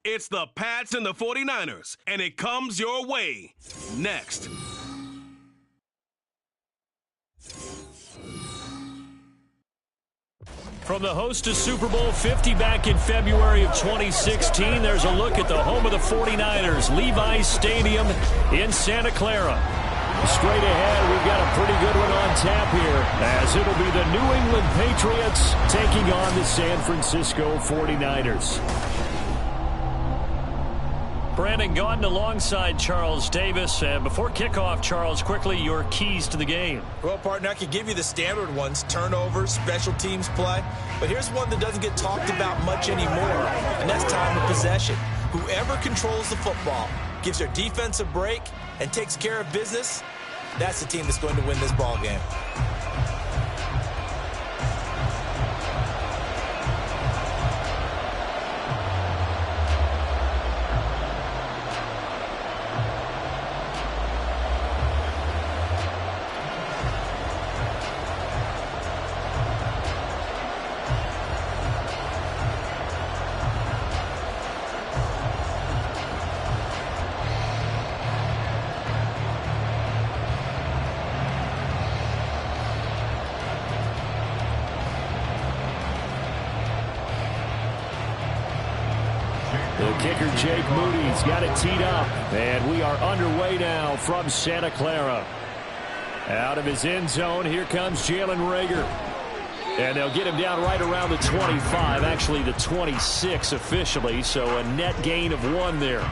It's the Pats and the 49ers, and it comes your way next. From the host of Super Bowl 50 back in February of 2016, there's a look at the home of the 49ers, Levi's Stadium in Santa Clara. Straight ahead, we've got a pretty good one on tap here, as it'll be the New England Patriots taking on the San Francisco 49ers. Brandon Gaudin alongside Charles Davis. And before kickoff, Charles, quickly, your keys to the game. Well, partner, I could give you the standard ones, turnovers, special teams play. But here's one that doesn't get talked about much anymore, and that's time of possession. Whoever controls the football, gives their defense a break, and takes care of business, that's the team that's going to win this ball game. Kicker Jake Moody's got it teed up, and we are underway now from Santa Clara. Out of his end zone, here comes Jalen Reagor. And they'll get him down right around the 25, actually the 26 officially, so a net gain of 1 there.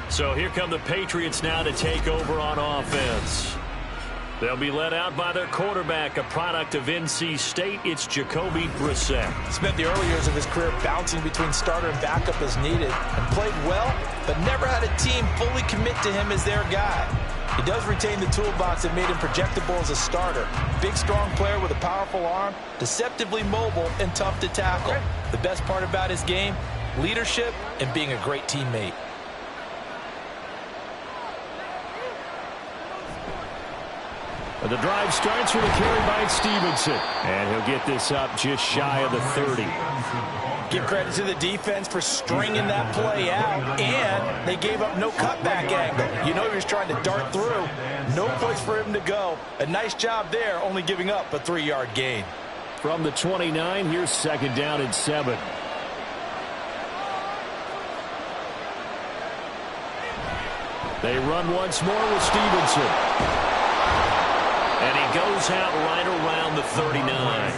So here come the Patriots now to take over on offense. They'll be led out by their quarterback, a product of NC State. It's Jacoby Brissett. Spent the early years of his career bouncing between starter and backup as needed, and played well, but never had a team fully commit to him as their guy. He does retain the toolbox that made him projectable as a starter. Big, strong player with a powerful arm, deceptively mobile, and tough to tackle. The best part about his game, leadership and being a great teammate. The drive starts with a carry by Stevenson. And he'll get this up just shy of the 30. Give credit to the defense for stringing that play out, and they gave up no cutback angle. You know he was trying to dart through. No place for him to go. A nice job there, only giving up a 3-yard gain. From the 29, here's 2nd down and 7. They run once more with Stevenson. And he goes out right around the 39.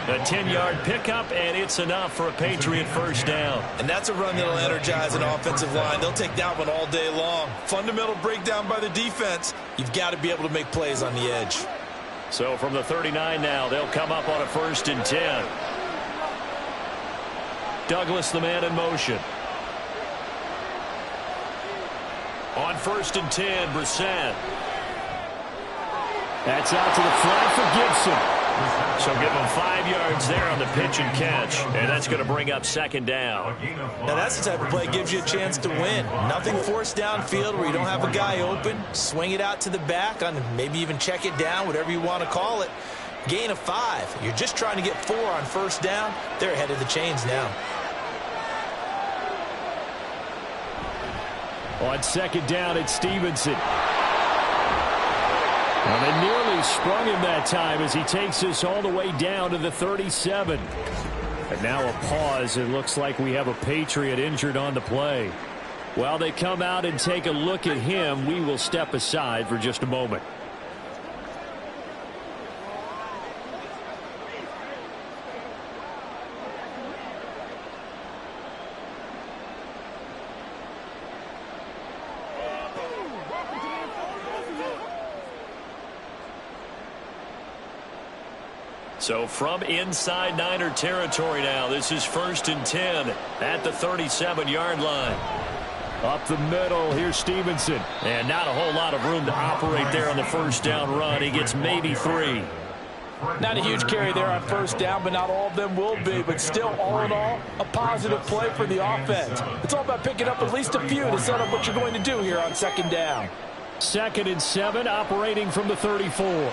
A 10-yard pickup, and it's enough for a Patriot first down. And that's a run that'll energize an offensive line. They'll take that one all day long. Fundamental breakdown by the defense. You've got to be able to make plays on the edge. So from the 39 now, they'll come up on a 1st and 10. Douglas, the man in motion. On 1st and 10, Brissett. That's out to the flat for Gibson. So give him 5 yards there on the pitch and catch, and that's going to bring up 2nd down. Now that's the type of play that gives you a chance to win. Nothing forced downfield where you don't have a guy open. Swing it out to the back, on maybe even check it down, whatever you want to call it. Gain of 5. You're just trying to get 4 on 1st down. They're ahead of the chains now. On 2nd down, it's Stevenson. And they nearly sprung him that time as he takes us all the way down to the 37. And now a pause. It looks like we have a Patriot injured on the play. While they come out and take a look at him, we will step aside for just a moment. So from inside Niner territory now, this is 1st and 10 at the 37-yard line. Up the middle, here's Stevenson. And not a whole lot of room to operate there on the 1st down run. He gets maybe 3. Not a huge carry there on 1st down, but not all of them will be. But still, all in all, a positive play for the offense. It's all about picking up at least a few to set up what you're going to do here on 2nd down. 2nd and 7, operating from the 34.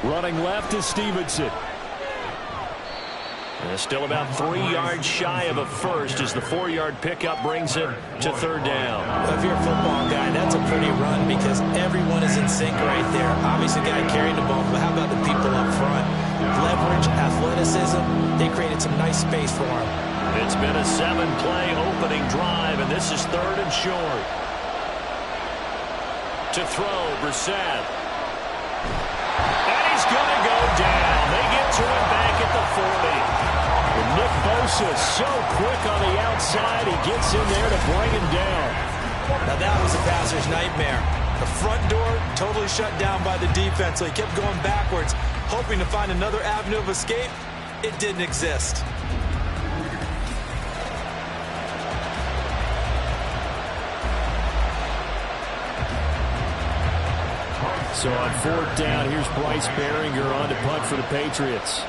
Running left is Stevenson. Still about 3 yards shy of a first as the 4-yard pickup brings it to third down. Well, if you're a football guy, that's a pretty run because everyone is in sync right there. Obviously, the guy carrying the ball, but how about the people up front? Leverage, athleticism, they created some nice space for him. It's been a 7-play opening drive, and this is third and short. To throw, Brissett. And he's going to go down. They get to him back at the 40. And Nick Bosa so quick on the outside, he gets in there to bring him down. Now that was a passer's nightmare. The front door totally shut down by the defense, so he kept going backwards, hoping to find another avenue of escape. It didn't exist. So on fourth down, here's Bryce Behringer on to punt for the Patriots.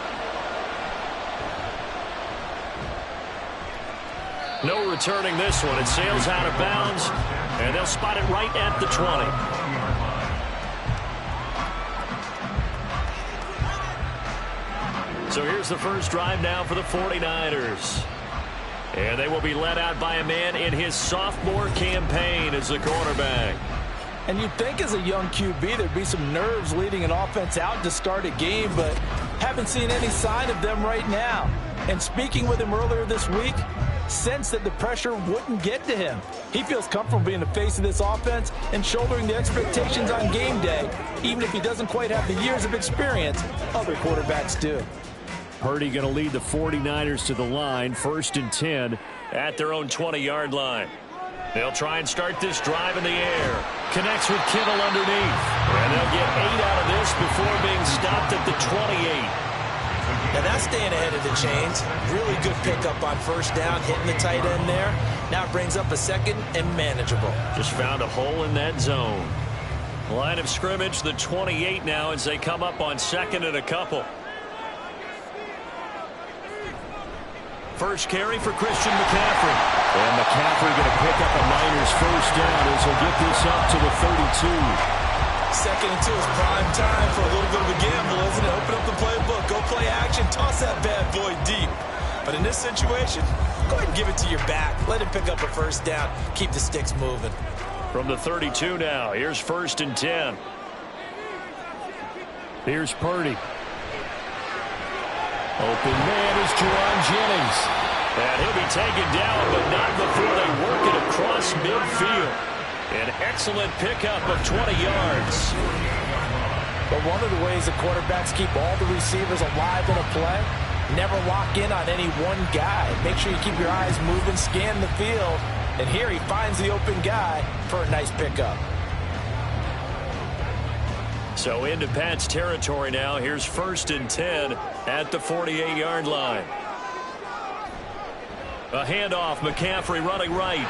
No returning this one. It sails out of bounds, and they'll spot it right at the 20. So here's the first drive now for the 49ers. And they will be led out by a man in his sophomore campaign as the quarterback. And you'd think as a young QB there'd be some nerves leading an offense out to start a game, but haven't seen any sign of them right now. And speaking with him earlier this week, sensed that the pressure wouldn't get to him. He feels comfortable being the face of this offense and shouldering the expectations on game day, even if he doesn't quite have the years of experience other quarterbacks do. Purdy going to lead the 49ers to the line, 1st and 10 at their own 20-yard line. They'll try and start this drive in the air. Connects with Kittle underneath. And they'll get 8 out of this before being stopped at the 28. Now that's staying ahead of the chains. Really good pickup on first down, hitting the tight end there. Now it brings up a second and manageable. Just found a hole in that zone. Line of scrimmage, the 28 now as they come up on second and a couple. First carry for Christian McCaffrey. And McCaffrey going to pick up a Niners first down as he'll get this up to the 32. 2nd and 2 is prime time for a little bit of a gamble, isn't it? Open up the playbook, go play action, toss that bad boy deep. But in this situation, go ahead and give it to your back. Let him pick up a first down. Keep the sticks moving. From the 32 now, here's 1st and 10. Here's Purdy. Open man is Juwan Jennings. And he'll be taken down, but not before they work it across midfield. An excellent pickup of 20 yards. But one of the ways the quarterbacks keep all the receivers alive in a play, never lock in on any one guy. Make sure you keep your eyes moving, scan the field. And here he finds the open guy for a nice pickup. So into Pat's territory now. Here's 1st and 10 at the 48-yard line. A handoff, McCaffrey running right.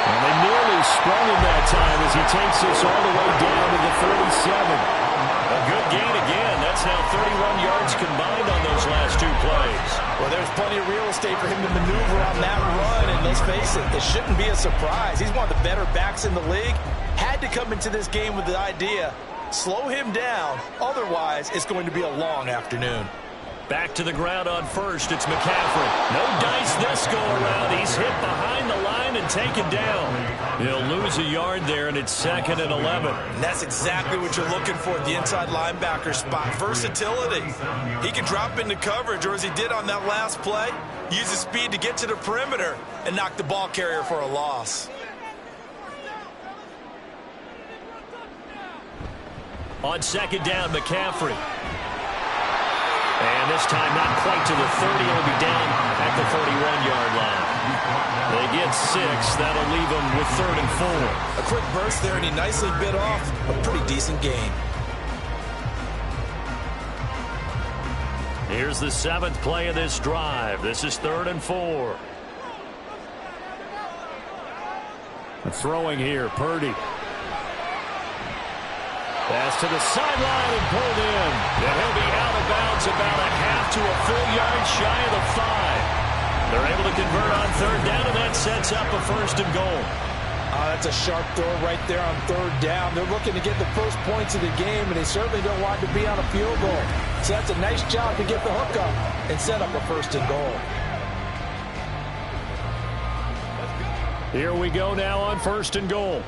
And they nearly sprung him that time as he takes this all the way down to the 47. A good gain again. That's now 31 yards combined on those last 2 plays. Well, there's plenty of real estate for him to maneuver on that run, and let's face it, this shouldn't be a surprise. He's one of the better backs in the league. Had to come into this game with the idea, slow him down, otherwise it's going to be a long afternoon. Back to the ground on first, it's McCaffrey. No dice this go-around. He's hit behind the line and taken down. He'll lose a yard there, and it's 2nd and 11. And that's exactly what you're looking for at the inside linebacker spot. Versatility. He can drop into coverage, or as he did on that last play, use his speed to get to the perimeter and knock the ball carrier for a loss. On 2nd down, McCaffrey. And this time not quite to the 30. He'll be down at the 41-yard line. They get 6. That'll leave them with 3rd and 4. A quick burst there, and he nicely bit off a pretty decent gain. Here's the 7th play of this drive. This is 3rd and 4. Throwing here, Purdy. Pass to the sideline and pulled in. And he'll be out of bounds about a half to a full yard shy of the 5. They're able to convert on 3rd down, and that sets up a 1st and goal. That's a sharp throw right there on 3rd down. They're looking to get the first points of the game, and they certainly don't want to be on a field goal. So that's a nice job to get the hook up and set up a 1st and goal. Here we go now on 1st and goal.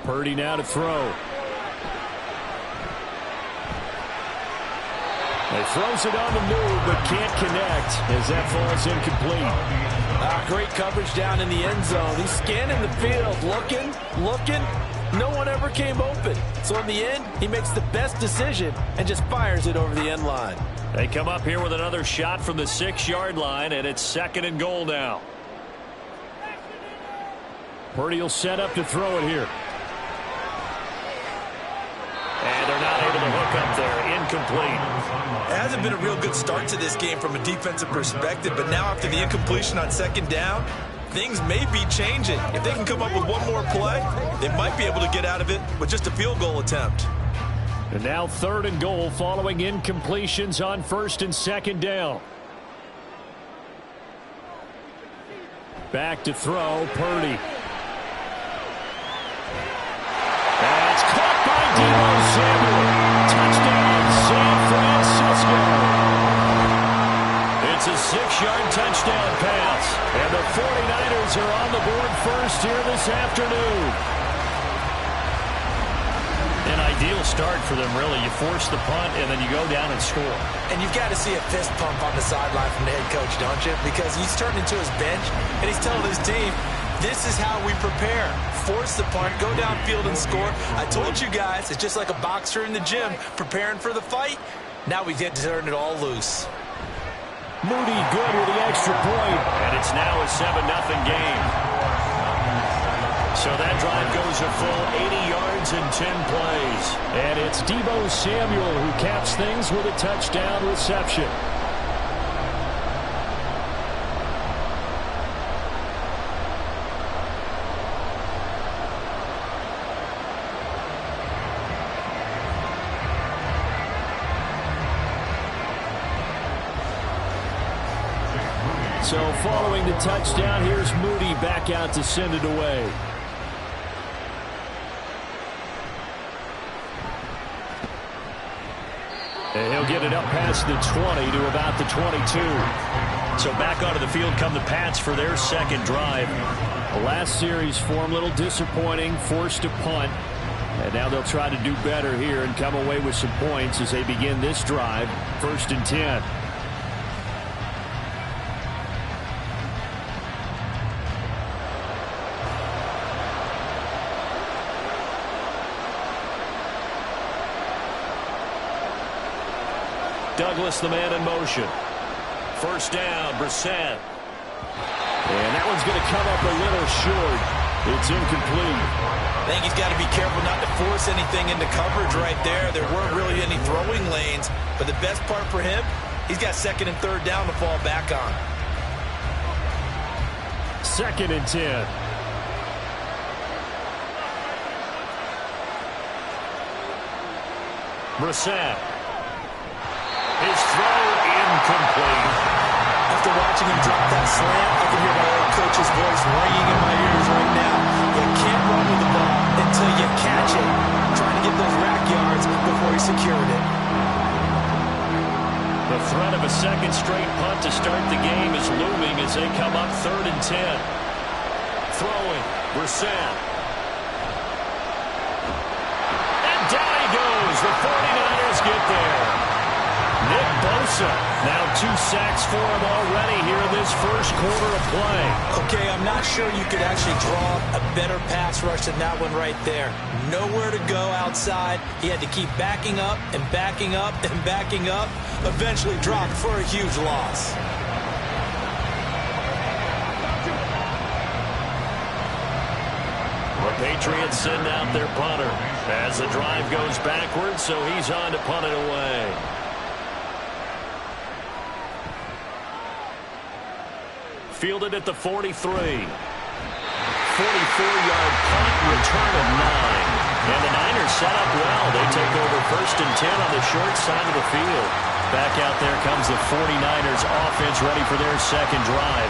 Purdy now to throw. He throws it on the move, but can't connect as that falls incomplete. Great coverage down in the end zone. He's scanning the field, looking. No one ever came open. So in the end, he makes the best decision and just fires it over the end line. They come up here with another shot from the 6-yard line, and it's 2nd and goal now. Purdy will set up to throw it here. And they're not able to hook up there. Incomplete. It hasn't been a real good start to this game from a defensive perspective, but now after the incompletion on 2nd down, things may be changing. If they can come up with one more play, they might be able to get out of it with just a field goal attempt. And now 3rd and goal following incompletions on 1st and 2nd down. Back to throw, Purdy. That's caught by Deebo Samuel. Touchdown, San Francisco. It's a 6-yard touchdown pass. And the 49ers are on the board first here this afternoon. An ideal start for them, really. You force the punt, and then you go down and score. And you've got to see a fist pump on the sideline from the head coach, don't you? Because he's turning to his bench, and he's telling his team, this is how we prepare. Force the punt, go downfield and score. I told you guys, it's just like a boxer in the gym preparing for the fight. Now we get to turn it all loose. Moody good with the extra point. And it's now a 7-0 game. So that drive goes a full 80 yards and 10 plays. And it's Deebo Samuel who caps things with a touchdown reception. So following the touchdown, here's Moody back out to send it away. And he'll get it up past the 20 to about the 22. So back onto the field come the Pats for their 2nd drive. The last series for them, a little disappointing, forced to punt. And now they'll try to do better here and come away with some points as they begin this drive, 1st and 10. Douglas, the man in motion. 1st down, Brissett. And that one's going to come up a little short. It's incomplete. I think he's got to be careful not to force anything into coverage right there. There weren't really any throwing lanes. But the best part for him, he's got 2nd and 3rd down to fall back on. 2nd and 10. Brissett. His throw incomplete. After watching him drop that slant, I can hear my old coach's voice ringing in my ears right now. You can't run with the ball until you catch it. Trying to get those rack yards before he secured it. The threat of a 2nd straight punt to start the game is looming as they come up 3rd and 10. Throwing, Brissett. And down he goes. The 49ers get there. Nick Bosa, now 2 sacks for him already here in this 1st quarter of play. Okay, I'm not sure you could actually draw a better pass rush than that one right there. Nowhere to go outside. He had to keep backing up and backing up and backing up. Eventually dropped for a huge loss. The Patriots send out their punter as the drive goes backwards, so he's on to punt it away. Fielded at the 43. 44-yard punt, return of 9. And the Niners set up well. They take over 1st and 10 on the short side of the field. Back out there comes the 49ers offense ready for their 2nd drive.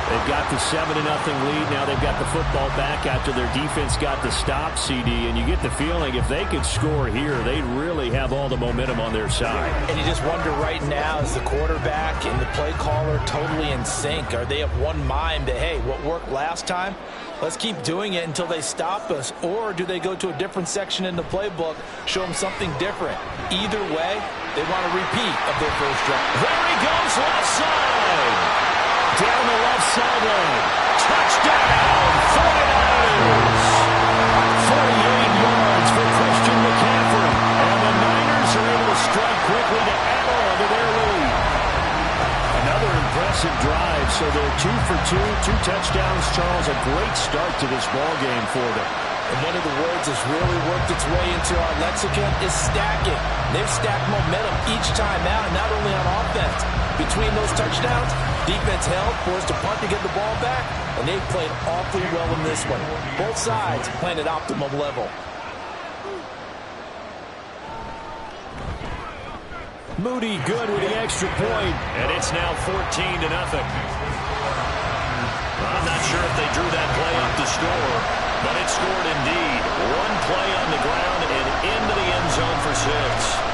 They've got the 7-0 lead. Now they've got the football back after their defense got the stop, CD. And you get the feeling if they could score here, they'd really have all the momentum on their side. And you just wonder right now, is the quarterback and the play caller totally in sync? Are they of one mind that, hey, what worked last time, let's keep doing it until they stop us? Or do they go to a different section in the playbook, show them something different? Either way, they want a repeat of their first drive. There he goes, left side. Down the left sideline. Touchdown, 49ers. 48 yards for Christian McCaffrey. And the Niners are able to strike quickly to add on to their lead. Another impressive drive. So they're 2 for 2 touchdowns, Charles. A great start to this ball game for them. And one of the words that's really worked its way into our lexicon is stacking. They've stacked momentum each time out, not only on offense. Between those touchdowns, defense held, forced a punt to get the ball back, and they've played awfully well in this one. Both sides playing at optimum level. Moody good with the extra point, and it's now 14-0. I'm not sure if they drew that play up to score, but it scored indeed. One play on the ground and into the end zone for 6.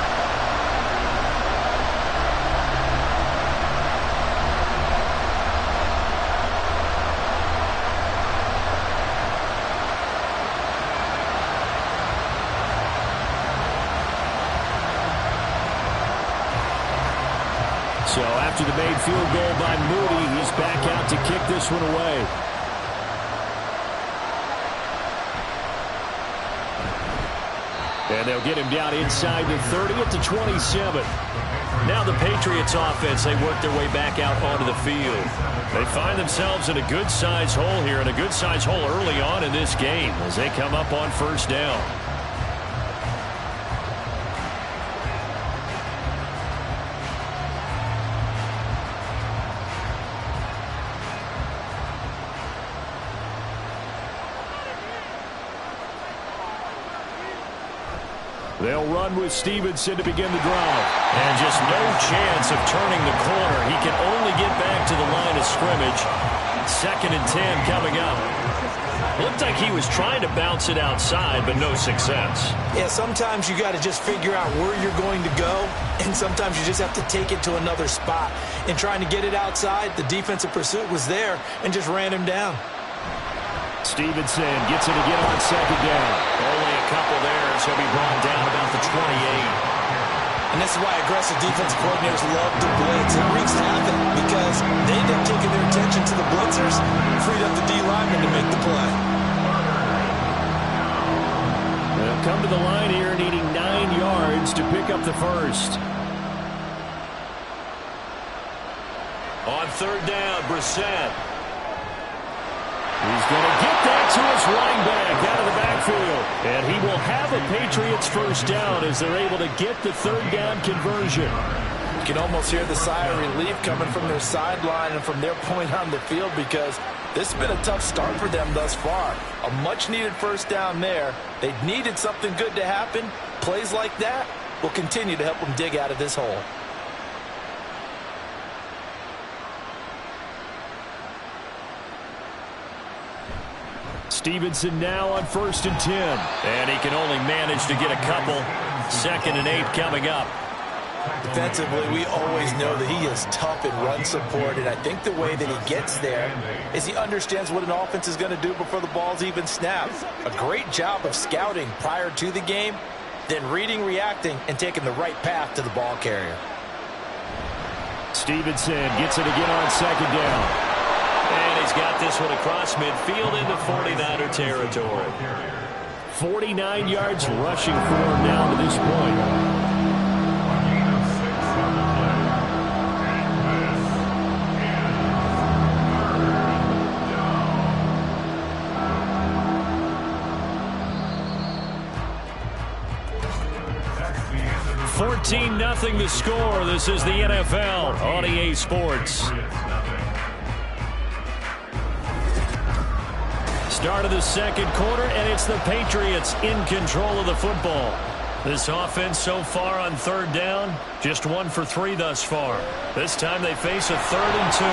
So after the made field goal by Moody, he's back out to kick this one away. And they'll get him down inside the 30 at the 27. Now the Patriots offense, they work their way back out onto the field. They find themselves in a good-sized hole here, and a good-sized hole early on in this game as they come up on first down. They'll run with Stevenson to begin the drive. And just no chance of turning the corner. He can only get back to the line of scrimmage. 2nd and 10 coming up. Looked like he was trying to bounce it outside, but no success. Yeah, sometimes you got to just figure out where you're going to go, and sometimes you just have to take it to another spot. In trying to get it outside, the defensive pursuit was there and just ran him down. Stevenson gets it again on 2nd down. Only a couple there, so he'll be brought down about the 28. And this is why aggressive defensive coordinators love to blitz. It wreaks havoc because they end up taking their attention to the blitzers, freed up the D-lineman to make the play. They'll come to the line here needing 9 yards to pick up the first. On 3rd down, Brissett. He's going to get that to his running back out of the backfield. And he will have a Patriots first down as they're able to get the 3rd down conversion. You can almost hear the sigh of relief coming from their sideline and from their point on the field because this has been a tough start for them thus far. A much-needed first down there. They needed something good to happen. Plays like that will continue to help them dig out of this hole. Stevenson now on 1st and 10. And he can only manage to get a couple. 2nd and 8 coming up. Defensively, we always know that he is tough in run support, and I think the way that he gets there is he understands what an offense is going to do before the ball's even snapped. A great job of scouting prior to the game, then reading, reacting, and taking the right path to the ball carrier. Stevenson gets it again on 2nd down. And he's got this one across midfield into 49er territory. 49 yards rushing for him now to this point. Nothing to score. This is the NFL on EA Sports. Start of the 2nd quarter, and it's the Patriots in control of the football. This offense so far on 3rd down, just 1 for 3 thus far. This time they face a 3rd and 2.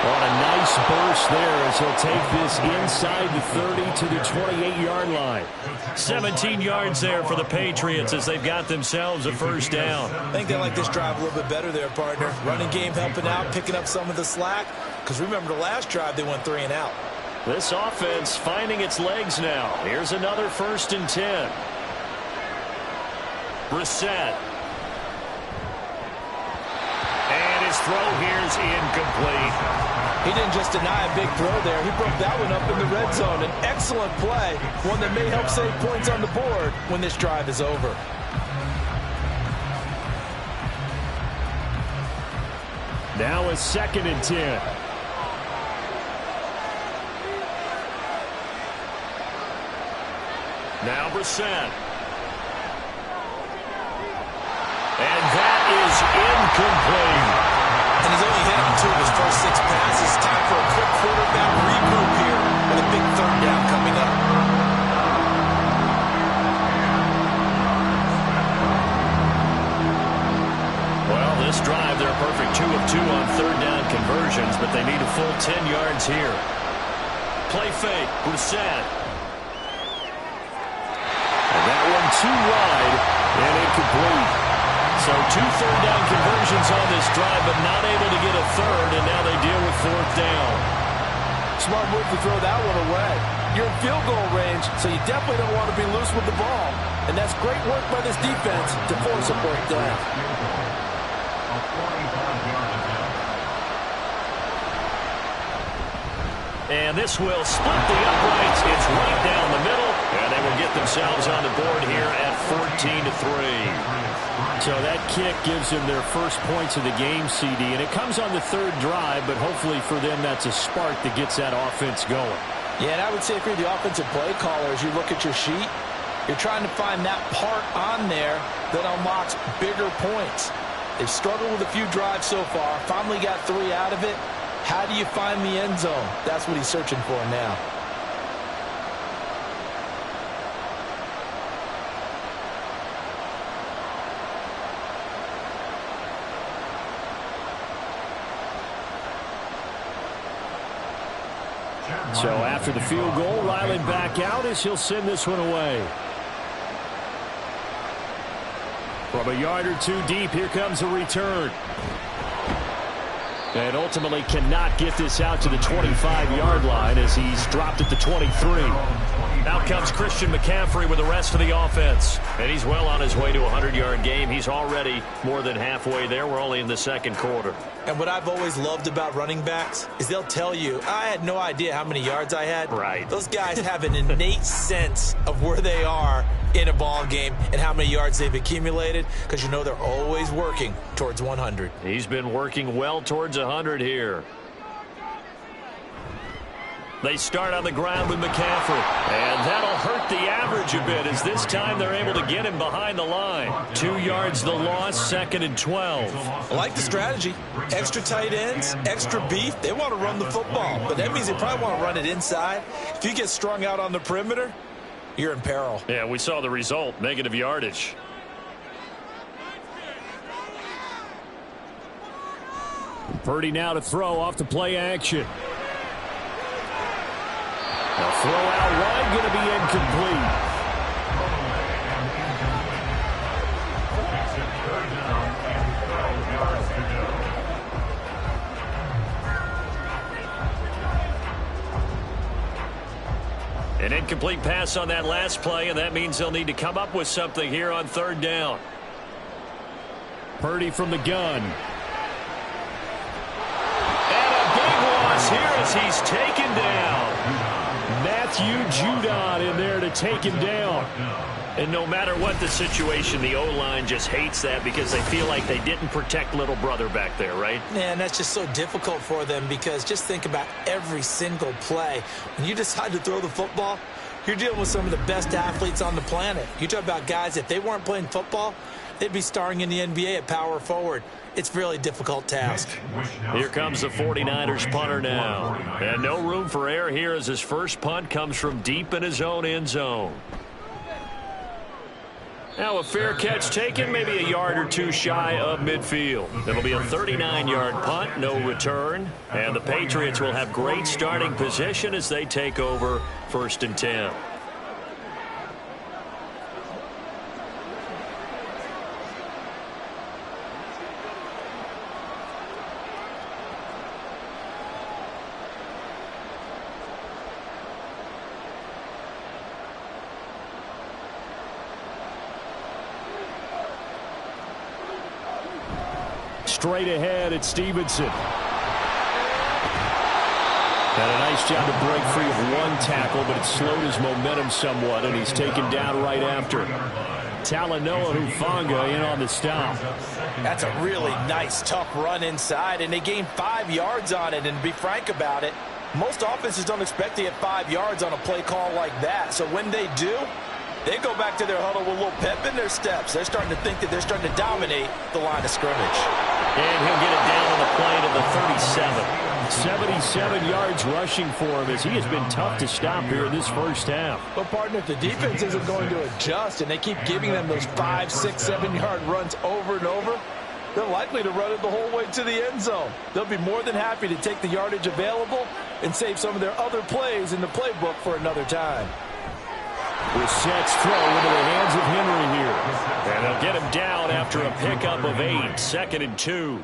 On a nice burst there as he'll take this inside the 30 to the 28-yard line. 17 yards there for the Patriots as they've got themselves a first down. I think they like this drive a little bit better there, partner. Running game helping out, picking up some of the slack. Because remember the last drive, they went 3 and out. This offense finding its legs now. Here's another 1st and 10. Brissett. And his throw here is incomplete. He didn't just deny a big throw there. He broke that one up in the red zone. An excellent play, one that may help save points on the board when this drive is over. Now a 2nd and 10. Now Brissett. And that is incomplete. And he's only hit him 2 of his first 6 passes. Time for a quick quarterback regroup here with a big 3rd down coming up. Well, this drive, they're a perfect 2 of 2 on 3rd down conversions, but they need a full 10 yards here. Play fake, Brissett. And that one too wide and incomplete. So 2 third down conversions on this drive, but not able to get a 3rd, and now they deal with 4th down. Smart move to throw that one away. You're in field goal range, so you definitely don't want to be loose with the ball. And that's great work by this defense to force a 4th down. And this will split the uprights. It's right down the middle, and they will get themselves on the board here at 14-3. So that kick gives them their first points of the game, CD, and it comes on the 3rd drive, but hopefully for them that's a spark that gets that offense going. Yeah, and I would say if you're the offensive play caller, as you look at your sheet, you're trying to find that part on there that unlocks bigger points. They've struggled with a few drives so far, finally got 3 out of it. How do you find the end zone? That's what he's searching for now. So after the field goal, Ryland back out as he'll send this one away. From a yard or 2 deep, here comes a return. And ultimately cannot get this out to the 25-yard line as he's dropped at the 23. Out comes Christian McCaffrey with the rest of the offense. And he's well on his way to a 100-yard game. He's already more than halfway there. We're only in the 2nd quarter. And what I've always loved about running backs is they'll tell you, I had no idea how many yards I had. Right. Those guys have an innate sense of where they are in a ball game and how many yards they've accumulated, because you know they're always working towards 100. He's been working well towards 100 here. They start on the ground with McCaffrey. And that'll hurt the average a bit as this time they're able to get him behind the line. 2 yards the loss, 2nd and 12. I like the strategy. Extra tight ends, extra beef. They want to run the football, but that means they probably want to run it inside. If you get strung out on the perimeter, you're in peril. Yeah, we saw the result, negative yardage. Purdy now to throw off the play action. The throw out wide going to be incomplete. An incomplete pass on that last play, and that means they'll need to come up with something here on 3rd down. Purdy from the gun. And a big loss here as he's taken down. Matthew Judon in there to take him down. And no matter what the situation, the O-line just hates that because they feel like they didn't protect little brother back there, right? Man, that's just so difficult for them because just think about every single play. When you decide to throw the football, you're dealing with some of the best athletes on the planet. You talk about guys, if they weren't playing football, they'd be starring in the NBA at power forward. It's a really difficult task. Here comes the 49ers punter now. And no room for error here as his first punt comes from deep in his own end zone. Now a fair catch taken, maybe a yard or two shy of midfield. It'll be a 39-yard punt, no return. And the Patriots will have great starting position as they take over 1st and 10. Straight ahead at Stevenson. Had a nice job to break free of one tackle, but it slowed his momentum somewhat, and he's taken down right after. Talanoa Hufanga in on the stop. That's a really nice, tough run inside, and they gained 5 yards on it. And to be frank about it, most offenses don't expect to get 5 yards on a play call like that. So when they do, they go back to their huddle with a little pep in their steps. They're starting to think that they're starting to dominate the line of scrimmage. And he'll get it down on the play to the 37. 77 yards rushing for him as he has been tough to stop here in this first half. But, partner, if the defense isn't going to adjust and they keep giving them those 5, 6, 7-yard runs over and over, they're likely to run it the whole way to the end zone. They'll be more than happy to take the yardage available and save some of their other plays in the playbook for another time. Brissett's throw into the hands of Henry here. And they'll get him down after a pickup of 8, 2nd and 2.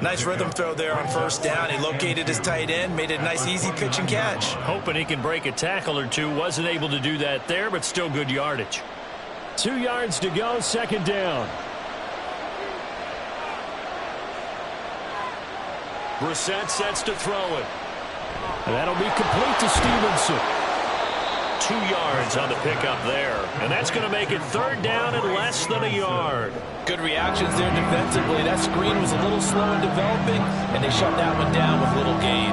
Nice rhythm throw there on 1st down. He located his tight end, made it a nice easy pitch and catch. Hoping he can break a tackle or two. Wasn't able to do that there, but still good yardage. 2 yards to go, 2nd down. Brissett sets to throw it. And that'll be complete to Stevenson. 2 yards on the pickup there. And that's going to make it 3rd down and less than a yard. Good reactions there defensively. That screen was a little slow in developing, and they shut that one down with little gain.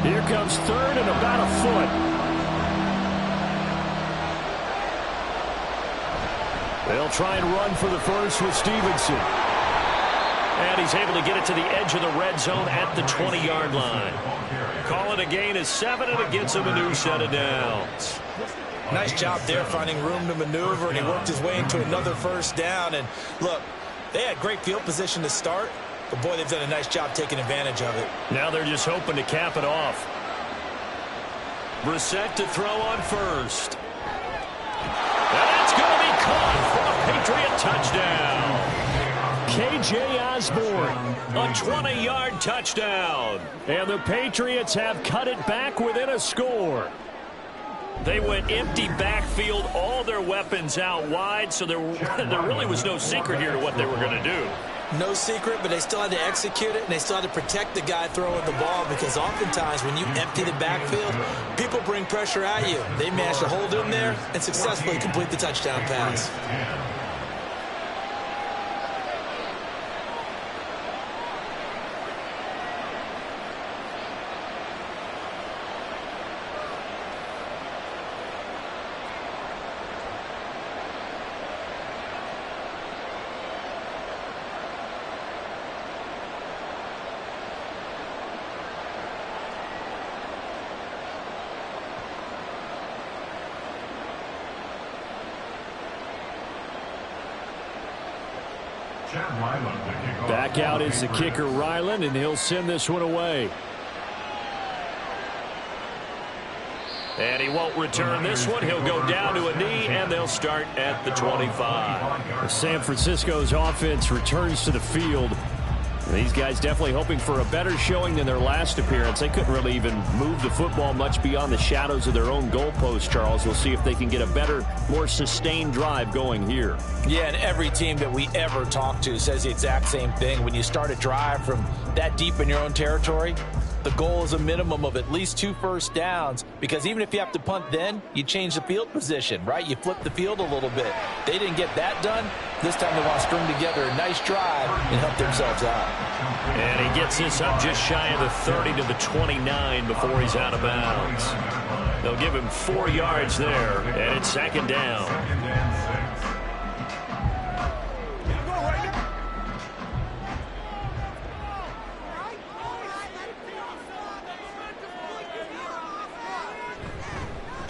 Here comes 3rd and about a foot. They'll try and run for the first with Stevenson. And he's able to get it to the edge of the red zone at the 20-yard line. Call it a gain of 7, and it gets him a new set of downs. Nice job there finding room to maneuver, and he worked his way into another 1st down. And look, they had great field position to start, but boy, they've done a nice job taking advantage of it. Now they're just hoping to cap it off. Brissett to throw on 1st. And that's going to be caught for a Patriot touchdown. K.J. Osborne. A 20-yard touchdown. And the Patriots have cut it back within a score. They went empty backfield, all their weapons out wide, so there really was no secret here to what they were going to do. No secret, but they still had to execute it, and they still had to protect the guy throwing the ball, because oftentimes when you empty the backfield, people bring pressure at you. They managed to hold in there and successfully complete the touchdown pass. Back out is the kicker, Ryland, and he'll send this one away. And he won't return this one. He'll go down to a knee, and they'll start at the 25. San Francisco's offense returns to the field. These guys definitely hoping for a better showing than their last appearance. They couldn't really even move the football much beyond the shadows of their own goalpost, Charles. We'll see if they can get a better, more sustained drive going here. Yeah, and every team that we ever talk to says the exact same thing. When you start a drive from that deep in your own territory, the goal is a minimum of at least 2 first downs, because even if you have to punt then, you change the field position, right? You flip the field a little bit. They didn't get that done. This time they want to string together a nice drive and help themselves out. And he gets this up just shy of the 30 to the 29 before he's out of bounds. They'll give him 4 yards there, and it's 2nd down.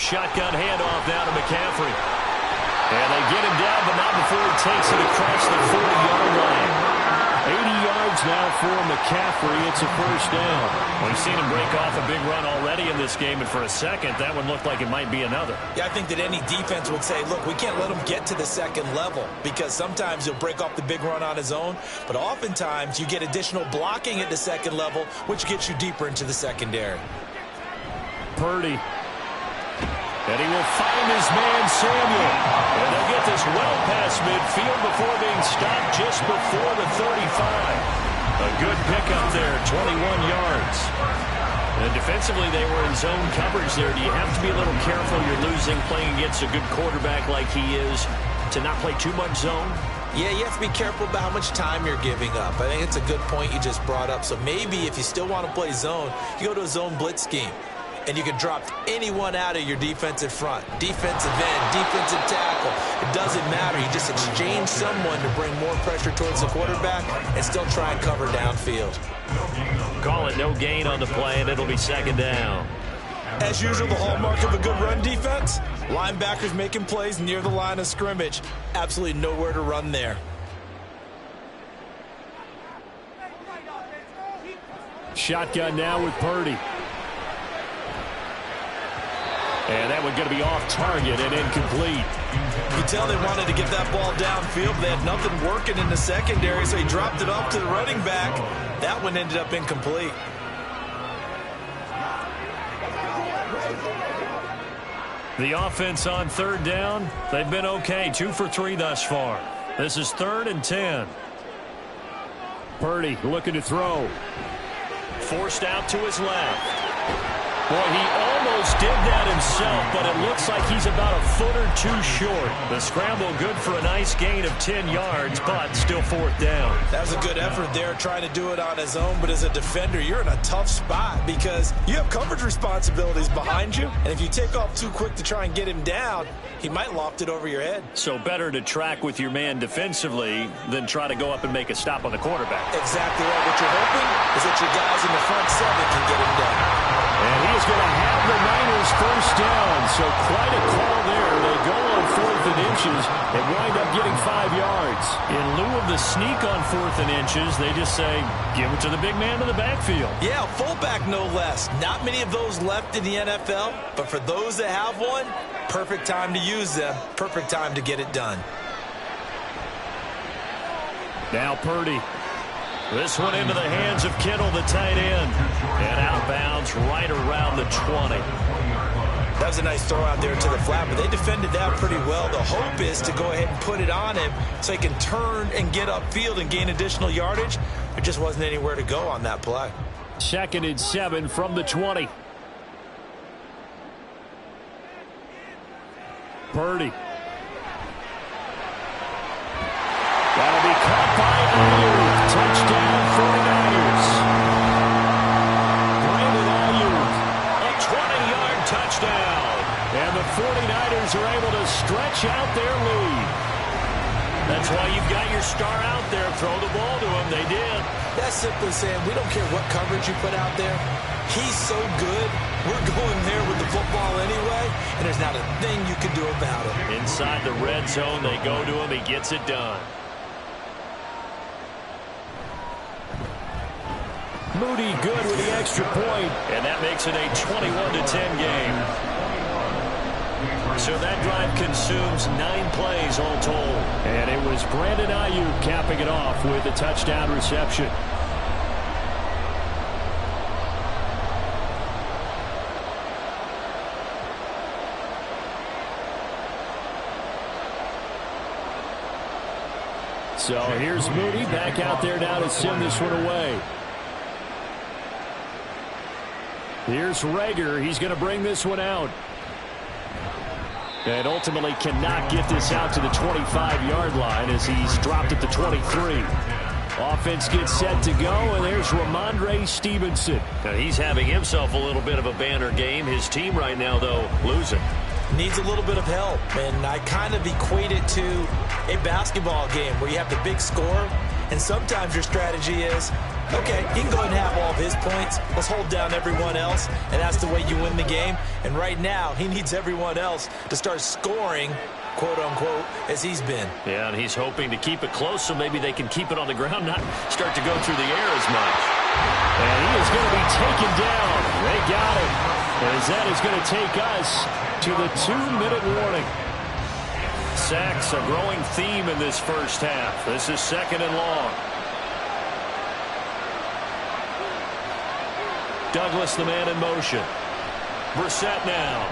Shotgun handoff now to McCaffrey. And they get him down, but not before he takes it across the 40-yard line. 80 yards now for McCaffrey. It's a first down. We've seen him break off a big run already in this game, and for a second, that one looked like it might be another. Yeah, I think that any defense would say, look, we can't let him get to the second level, because sometimes he'll break off the big run on his own, but oftentimes you get additional blocking at the second level, which gets you deeper into the secondary. Purdy. And he will find his man, Samuel. And they'll get this well past midfield before being stopped just before the 35. A good pickup there, 21 yards. And defensively, they were in zone coverage there. Do you have to be a little careful? You're losing, playing against a good quarterback like he is, to not play too much zone? Yeah, you have to be careful about how much time you're giving up. I think it's a good point you just brought up. So maybe if you still want to play zone, you go to a zone blitz scheme. And you can drop anyone out of your defensive front. Defensive end, defensive tackle. It doesn't matter. You just exchange someone to bring more pressure towards the quarterback and still try and cover downfield. Call it no gain on the play, and it'll be second down. As usual, the hallmark of a good run defense, linebackers making plays near the line of scrimmage. Absolutely nowhere to run there. Shotgun now with Purdy. And that one going to be off target and incomplete. You can tell they wanted to get that ball downfield. They had nothing working in the secondary, so he dropped it off to the running back. That one ended up incomplete. The offense on third down, they've been okay. 2 for 3 thus far. This is 3rd and 10. Purdy looking to throw. Forced out to his left. Boy, he almost did that himself, but it looks like he's about a foot or two short. The scramble good for a nice gain of 10 yards, but still 4th down. That was a good effort there, trying to do it on his own, but as a defender, you're in a tough spot because you have coverage responsibilities behind you, and if you take off too quick to try and get him down, he might loft it over your head. So better to track with your man defensively than try to go up and make a stop on the quarterback. Exactly right. What you're hoping is that your guys in the front 7 can get him down. And he is going to have the Niners first down. So quite a call there. They go on 4th and inches and wind up getting 5 yards. In lieu of the sneak on 4th and inches, they just say, give it to the big man in the backfield. Yeah, fullback no less. Not many of those left in the NFL, but for those that have one, perfect time to use them. Perfect time to get it done. Now Purdy. This one into the hands of Kittle, the tight end. And outbounds right around the 20. That was a nice throw out there to the flat, but they defended that pretty well. The hope is to go ahead and put it on him so he can turn and get upfield and gain additional yardage. There just wasn't anywhere to go on that play. 2nd and 7 from the 20. Purdy. That'll be caught by Ayuk. Touchdown 49ers. Brandon Ayuk. A 20-yard touchdown. And the 49ers are able to stretch out their lead. That's why you've got your star out there. Throw the ball to him. They did. That's simply saying we don't care what coverage you put out there. He's so good. We're going there with the football anyway, and there's not a thing you can do about it. Inside the red zone, they go to him. He gets it done. Moody good with the extra point. And that makes it a 21-10 game. So that drive consumes 9 plays all told. And it was Brandon Ayuk capping it off with a touchdown reception. So here's Moody back out there now to send this one away. Here's Rager. He's going to bring this one out. And ultimately cannot get this out to the 25-yard line as he's dropped at the 23. Offense gets set to go, and there's Ramondre Stevenson. Now he's having himself a little bit of a banner game. His team right now, though, losing. Needs a little bit of help, and I kind of equate it to a basketball game where you have the big score, And sometimes your strategy is, okay, he can go ahead and have all of his points. Let's hold down everyone else, and that's the way you win the game. And right now, he needs everyone else to start scoring, quote-unquote, as he's been. Yeah, and he's hoping to keep it close so maybe they can keep it on the ground, not start to go through the air as much. And he is going to be taken down. They got him. As that is going to take us to the 2-minute warning. Sacks, a growing theme in this first half. This is 2nd and long. Douglas, the man in motion. Brissett now.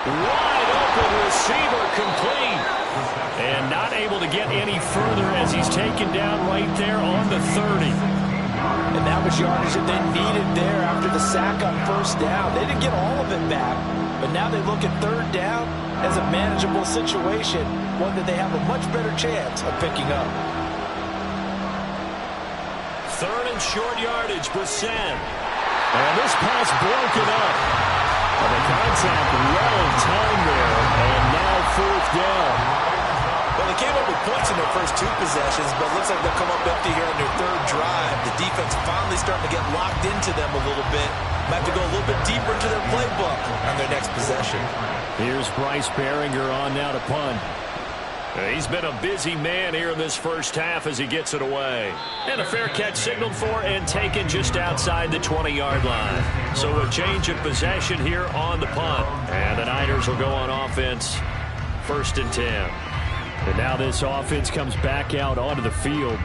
Wide open receiver, complete. And not able to get any further as he's taken down right there on the 30. And that was yardage that they needed there after the sack on 1st down. They didn't get all of it back, but now they look at 3rd down as a manageable situation, one that they have a much better chance of picking up. 3rd and short yardage, Brissett. And this pass broken up. And the contact well timed there, and now 4th down. Well, they came up with points in their first 2 possessions, but it looks like they'll come up empty here on their 3rd drive. The defense finally starting to get locked into them a little bit. Might have to go a little bit deeper into their playbook on their next possession. Here's Bryce Behringer on now to punt. He's been a busy man here in this first half as he gets it away. And a fair catch signaled for and taken just outside the 20-yard line. So a change of possession here on the punt. And the Niners will go on offense, 1st and 10. And now this offense comes back out onto the field.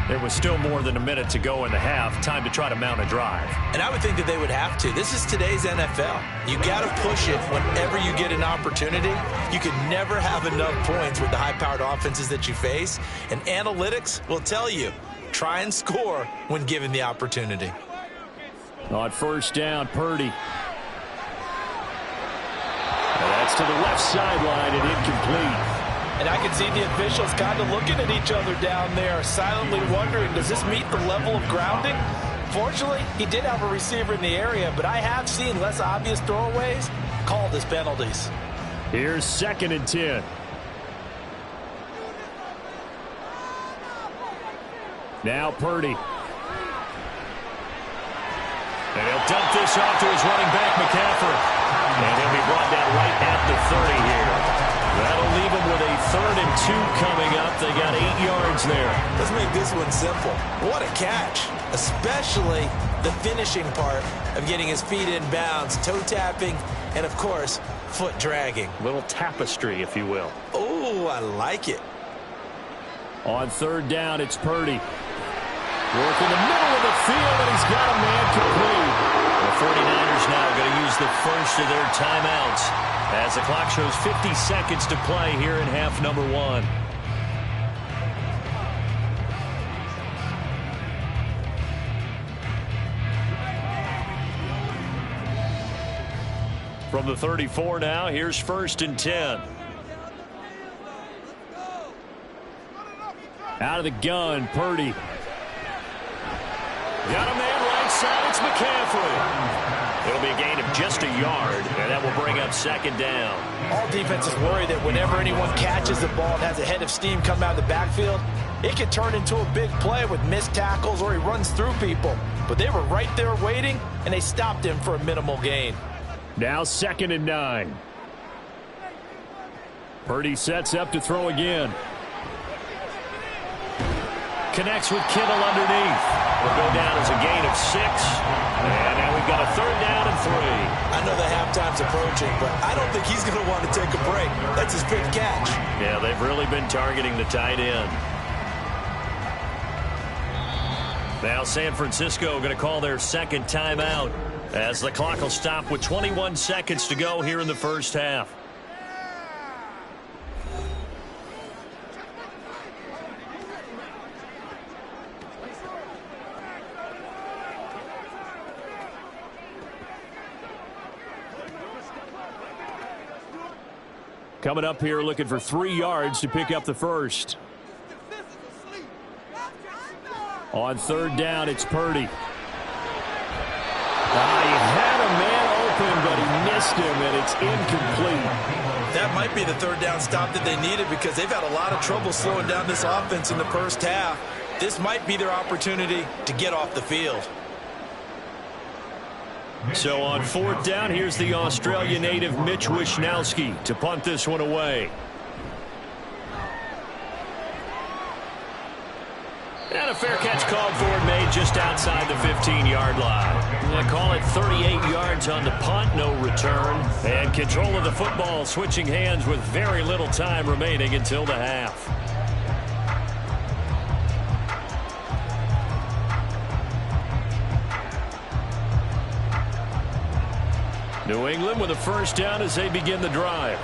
There was still more than a minute to go in the half. Time to try to mount a drive. And I would think that they would have to. This is today's NFL. You got to push it whenever you get an opportunity. You can never have enough points with the high-powered offenses that you face. And analytics will tell you, try and score when given the opportunity. On 1st down, Purdy. And that's to the left sideline and incomplete. And I can see the officials kind of looking at each other down there, silently wondering, does this meet the level of grounding? Fortunately, he did have a receiver in the area, but I have seen less obvious throwaways called as penalties. Here's 2nd and 10. Now Purdy. And he'll dump this off to his running back, McCaffrey. And he'll be brought down right at the 30 here. That'll leave him with a 3rd and 2 coming up. They got 8 yards there. Let's make this one simple. What a catch, especially the finishing part of getting his feet in bounds, toe tapping, and, of course, foot dragging. Little tapestry, if you will. Oh, I like it. On 3rd down, it's Purdy. Work in the middle of the field, and he's got a man complete. The 49ers now going to use the first of their timeouts as the clock shows 50 seconds to play here in half number 1. From the 34 now, here's 1st and 10. Out of the gun, Purdy. Got a man right side, it's McCaffrey. It'll be a gain of just a yard, and that will bring up 2nd down. All defenses worry that whenever anyone catches the ball and has a head of steam come out of the backfield, it can turn into a big play with missed tackles or he runs through people. But they were right there waiting, and they stopped him for a minimal gain. Now 2nd and 9. Purdy sets up to throw again. Connects with Kittle underneath. Will go down as a gain of 6. And now we've got a 3rd down and 3. I know the halftime's approaching, but I don't think he's going to want to take a break. That's his big catch. Yeah, they've really been targeting the tight end. Now San Francisco going to call their 2nd timeout as the clock will stop with 21 seconds to go here in the first half. Coming up here looking for 3 yards to pick up the first. On 3rd down, it's Purdy. He had a man open, but he missed him, and it's incomplete. That might be the third down stop that they needed because they've had a lot of trouble slowing down this offense in the first half. This might be their opportunity to get off the field. So on fourth down, here's the Australia native Mitch Wishnowsky to punt this one away. And a fair catch called for and made just outside the 15-yard line. They call it 38 yards on the punt, no return. And control of the football switching hands with very little time remaining until the half. New England with a first down as they begin the drive.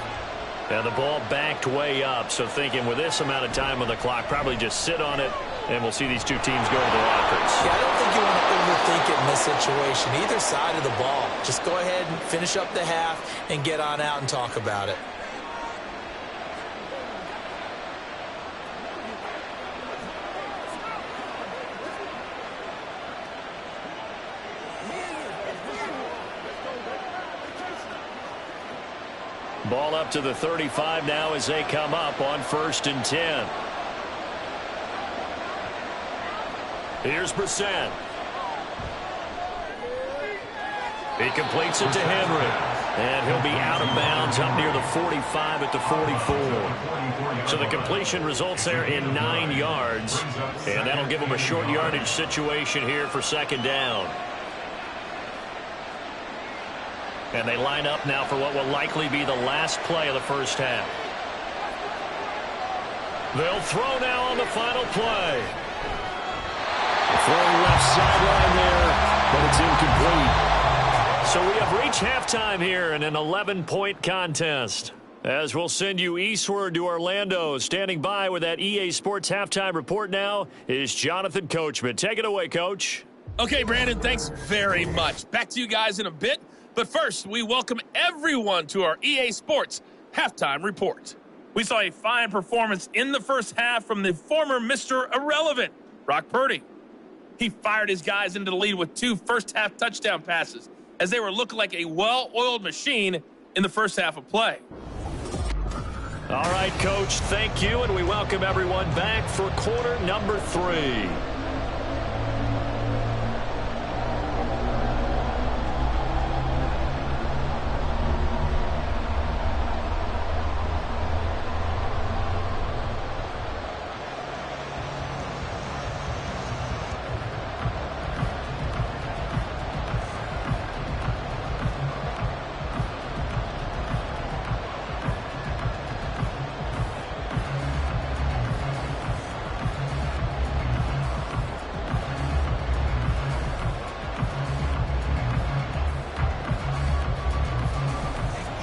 And the ball backed way up, so thinking with this amount of time on the clock, probably just sit on it, and we'll see these two teams go to the lockers. Yeah, I don't think you want to overthink it in this situation. Either side of the ball. Just go ahead and finish up the half and get on out and talk about it. Ball up to the 35 now as they come up on 1st and 10. Here's Brissett. He completes it to Henry. And he'll be out of bounds up near the 45 at the 44. So the completion results there in 9 yards. And that'll give them a short yardage situation here for 2nd down. And they line up now for what will likely be the last play of the first half. They'll throw now on the final play. Throwing left sideline there, but it's incomplete. So we have reached halftime here in an 11-point contest. As we'll send you eastward to Orlando. Standing by with that EA Sports halftime report now is Jonathan Coachman. Take it away, Coach. Okay, Brandon, thanks very much. Back to you guys in a bit. But first, we welcome everyone to our EA Sports halftime report. We saw a fine performance in the first half from the former Mr. Irrelevant, Brock Purdy. He fired his guys into the lead with 2 first-half touchdown passes as they were looking like a well-oiled machine in the first half of play. All right, Coach, thank you, and we welcome everyone back for quarter number 3.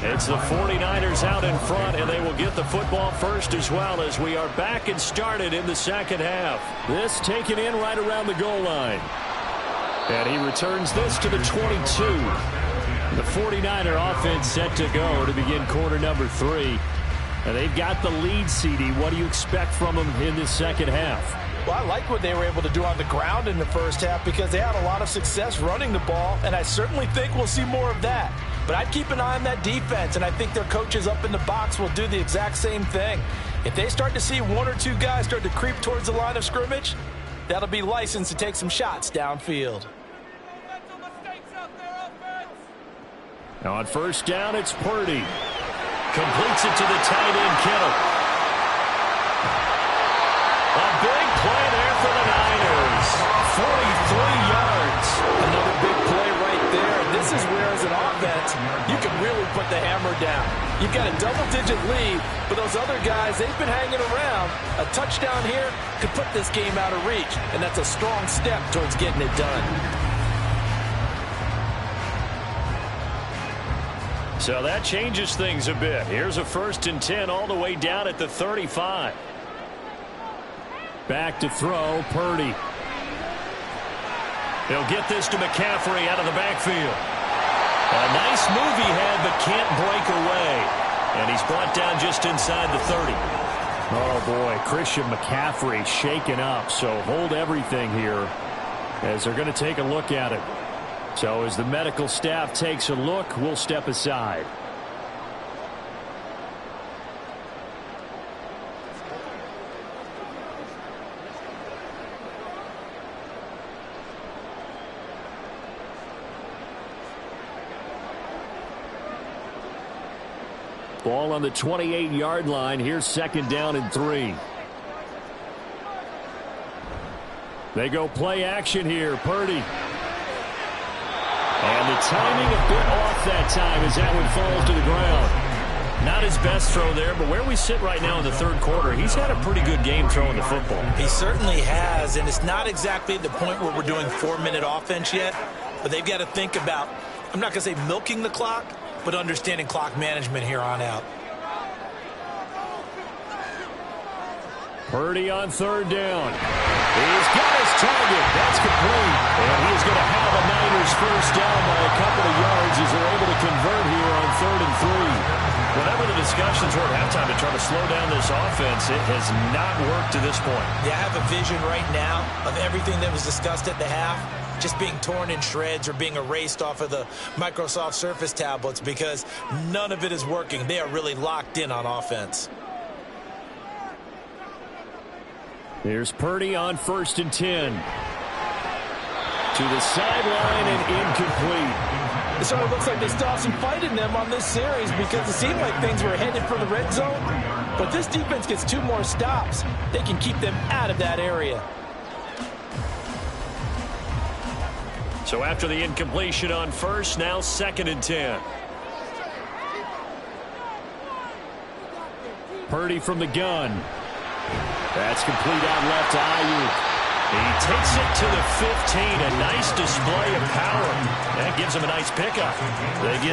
It's the 49ers out in front, and they will get the football first as well as we are back and started in the second half. This taken in right around the goal line. And he returns this to the 22. The 49er offense set to go to begin quarter number 3. And they've got the lead, CD. What do you expect from them in this second half? Well, I like what they were able to do on the ground in the first half because they had a lot of success running the ball, and I certainly think we'll see more of that. But I'd keep an eye on that defense, and I think their coaches up in the box will do the exact same thing. If they start to see 1 or 2 guys start to creep towards the line of scrimmage, that'll be licensed to take some shots downfield. Now on first down, it's Purdy. Completes it to the tight end, Kittle. A big play there for the Niners. 43 yards. Another big play right there. This is where, as an offense, you can really put the hammer down. You've got a double-digit lead, but those other guys, they've been hanging around. A touchdown here could put this game out of reach, and that's a strong step towards getting it done. So that changes things a bit. Here's a 1st and 10 all the way down at the 35. Back to throw, Purdy. He'll get this to McCaffrey out of the backfield. A nice move he had, but can't break away. And he's brought down just inside the 30. Oh, boy, Christian McCaffrey shaken up. So hold everything here as they're going to take a look at it. So as the medical staff takes a look, we'll step aside. Ball on the 28-yard line. Here's 2nd down and 3. They go play action here. Purdy. And the timing a bit off that time as that one falls to the ground. Not his best throw there, but where we sit right now in the 3rd quarter, he's had a pretty good game throwing the football. He certainly has, and it's not exactly the point where we're doing 4-minute offense yet, but they've got to think about, I'm not going to say milking the clock, but understanding clock management here on out. Purdy on 3rd down. He's got his target. That's complete. And he's going to have a Niners first down by a couple of yards as they're able to convert here on 3rd and 3. Whatever the discussions were at halftime to try to slow down this offense, it has not worked to this point. Yeah, I have a vision right now of everything that was discussed at the half just being torn in shreds or being erased off of the Microsoft Surface tablets because none of it is working. They are really locked in on offense. Here's Purdy on 1st and 10. To the sideline and incomplete. So it looks like they still have some fight in them on this series because it seemed like things were headed for the red zone. But this defense gets 2 more stops. They can keep them out of that area. So after the incompletion on 1st, now 2nd and 10. Purdy from the gun. That's complete out left to Ayuk. He takes it to the 15. A nice display of power. That gives him a nice pickup. They get